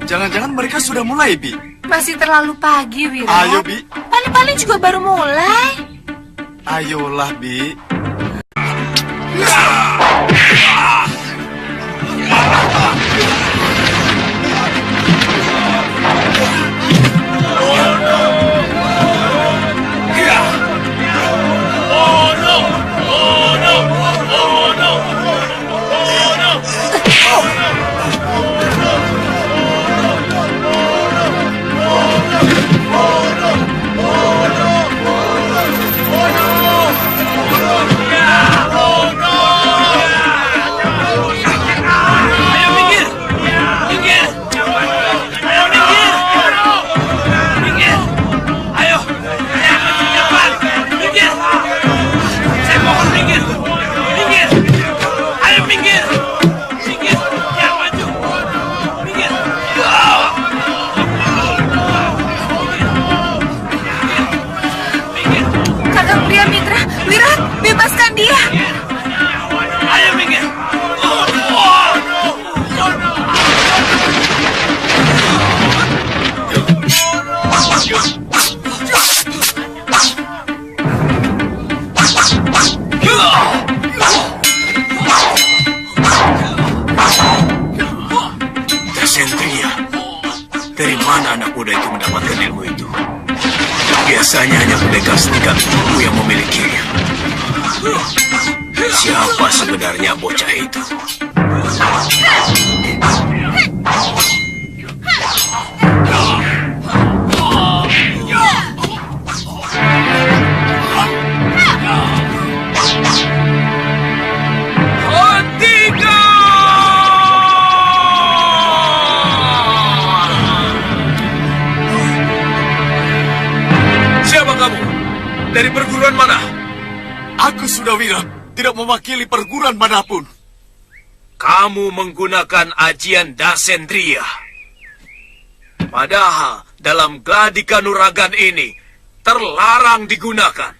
Jangan-jangan mereka sudah mulai, Bi. Masih terlalu pagi, Wira. Ayo, Bi. Paling-paling juga baru mulai. Ayolah, Bi. Bebaskan dia. Ayo minggir. Ksatria, dari mana anak muda itu mendapatkan ilmu itu? Biasanya hanya pendekar setingkat guru yang memilikinya. Siapa sebenarnya bocah itu? Siapa kamu? Dari perguruan mana? Aku Sudawira, tidak mewakili perguruan manapun. Kamu menggunakan ajian Dasendriya. Padahal dalam gladi kanuragan ini terlarang digunakan.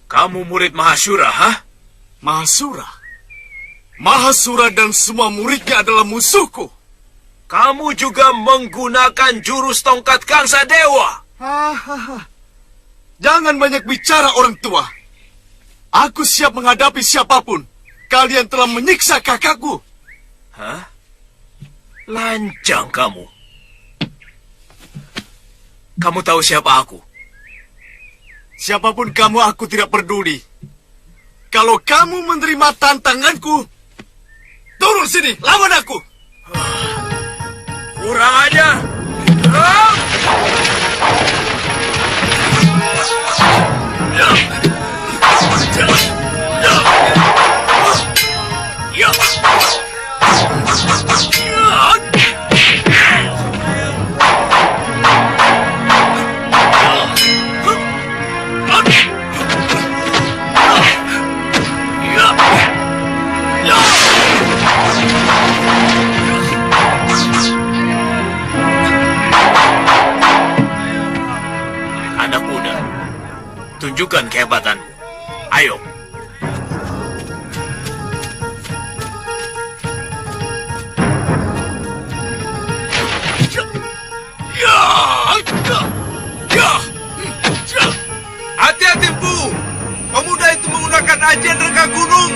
Kamu murid Mahasura, ha? Mahasura? Mahasura dan semua muridnya adalah musuhku. Kamu juga menggunakan jurus tongkat Kangsa Dewa. Jangan banyak bicara orang tua. Aku siap menghadapi siapapun. Kalian telah menyiksa kakakku. Hah? Lancang kamu. Kamu tahu siapa aku? Siapapun kamu, aku tidak peduli. Kalau kamu menerima tantanganku, turun sini, lawan aku. Kurang aja. Anak muda, tunjukkan kehebatanmu. Ayo. Hati-hati, Bu. Pemuda itu menggunakan ajian rengga gunung.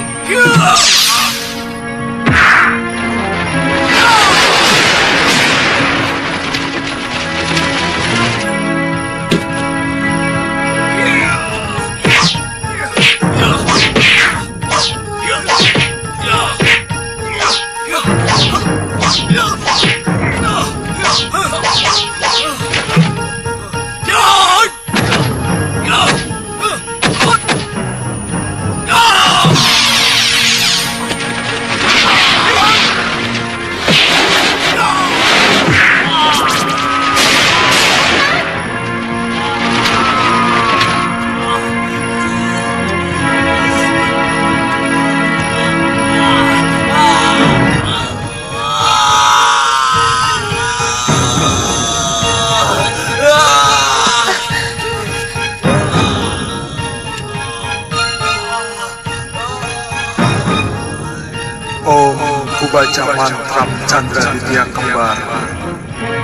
Baca mantra Chandra Ditya Kembar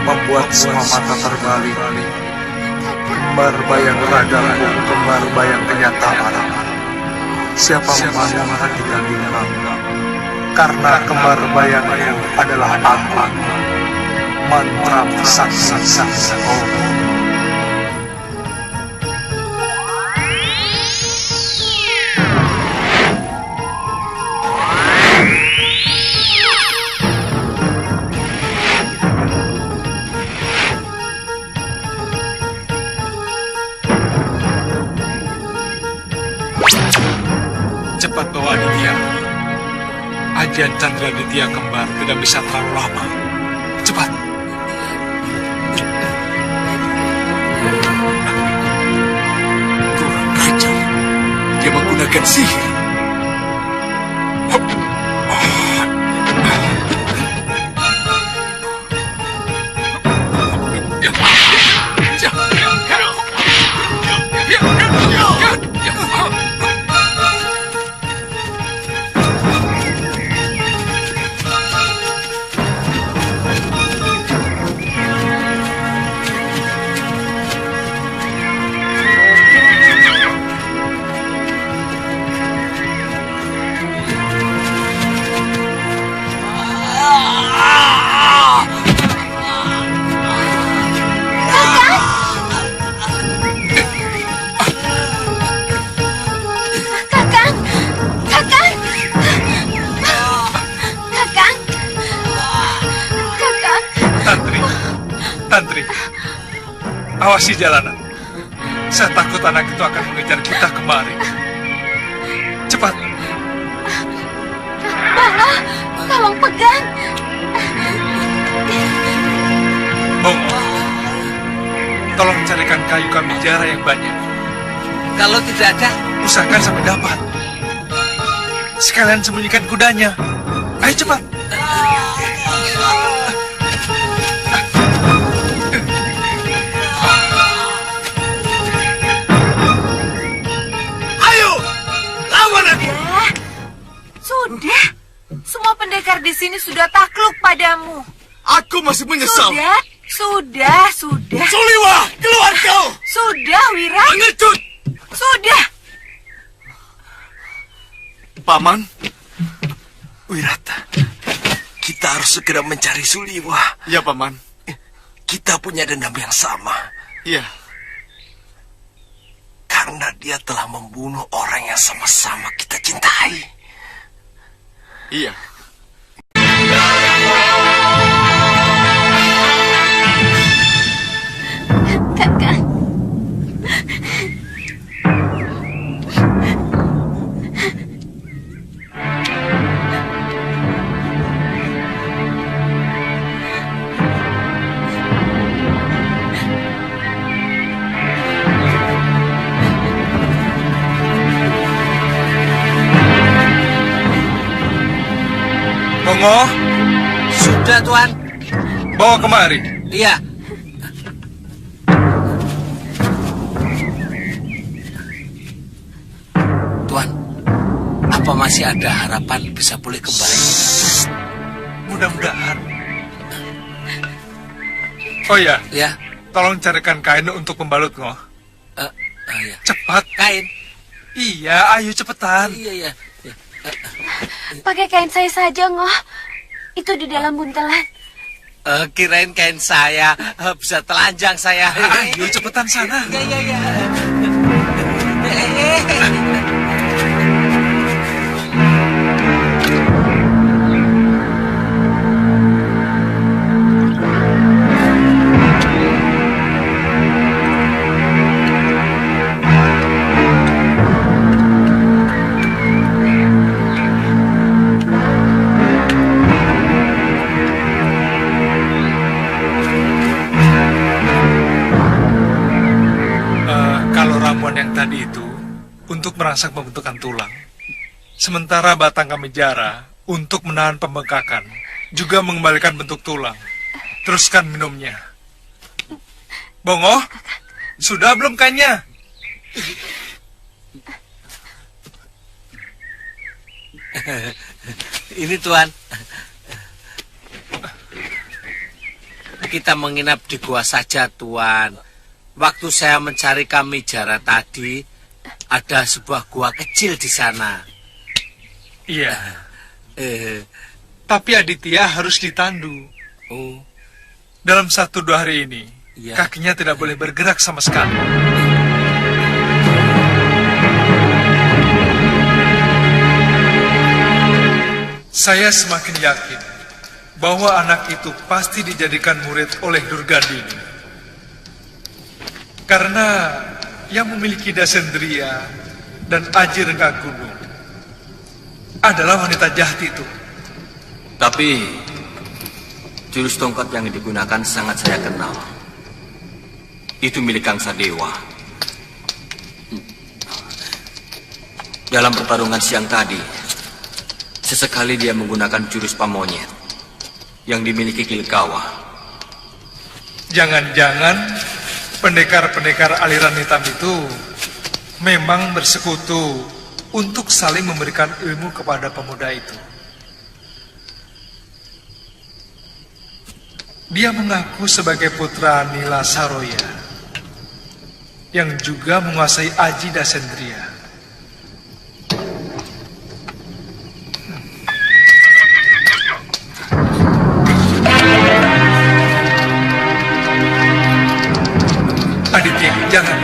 membuat semua mata terbalik. Kembar bayang ragaku, kembar bayang kenyataan. Siapa memandang hati kami dalam? Karena kembar bayangku adalah aku. Mantra saksa Om. Cepat bawa Aditya. Ajian Chandra Ditya Kembar tidak bisa terlalu lama. Cepat. Kurang ajar. Dia menggunakan sihir. Awasi jalanan. Saya takut anak itu akan mengejar kita kemari. Cepat. Bala, tolong pegang. Bongo, tolong carikan kayu kamijara yang banyak. Kalau tidak ada, usahakan sampai dapat. Sekalian sembunyikan kudanya. Ayo cepat. Ayo, lawan aku. Sudah. Semua pendekar di sini sudah takluk padamu. Aku masih menyesal. Sudah. Suliwa, keluar kau. Sudah, Wira. Pengecut. Sudah. Paman, Wirata, kita harus segera mencari Suliwa. Ya, Paman. Kita punya dendam yang sama. Iya. Karena dia telah membunuh orang yang sama-sama kita cintai. Iya. Kakak. Bongo. Sudah, Tuan. Bawa kemari. Iya. Tuan, apa masih ada harapan bisa pulih kembali? Mudah-mudahan. Oh ya. Ya. Tolong carikan kain untuk membalut, Ngo. Ya. Cepat. Kain? Iya, ayo cepetan. Iya. Pakai kain saya saja, Ngoh. Itu di dalam buntelan. Kirain kain saya bisa telanjang saya. Ayo cepetan sana. Iya. Yang tadi itu untuk merangsang pembentukan tulang, sementara batang kamijara untuk menahan pembengkakan, juga mengembalikan bentuk tulang. Teruskan minumnya. Bongo, sudah belum kainnya? Ini, Tuan. Kita menginap di gua saja, Tuan. Waktu saya mencari kamijara tadi, ada sebuah gua kecil di sana. Iya. Tapi Aditya harus ditandu. Oh. Dalam 1-2 hari ini, kakinya tidak boleh bergerak sama sekali. Saya semakin yakin bahwa anak itu pasti dijadikan murid oleh Durgandini. Karena yang memiliki Dasendria dan Aji Rengga Gunung adalah wanita jahat itu. Tapi jurus tongkat yang digunakan sangat saya kenal. Itu milik Kang Sadewa. Dalam pertarungan siang tadi, sesekali dia menggunakan jurus pamonyet yang dimiliki Kilkawa. Jangan-jangan pendekar-pendekar aliran hitam itu memang bersekutu untuk saling memberikan ilmu kepada pemuda itu. Dia mengaku sebagai putra Nila Saroya yang juga menguasai Aji Dasendria. Aditya, jangan.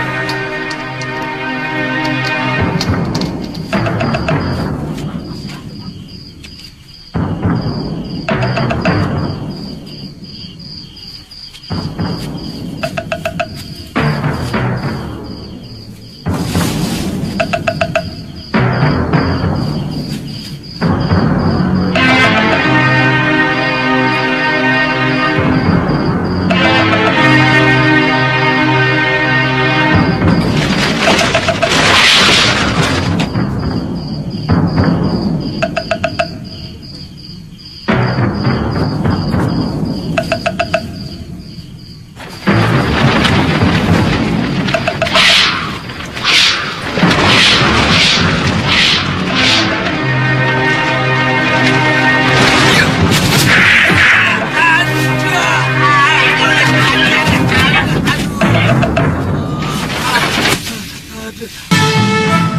Aduh.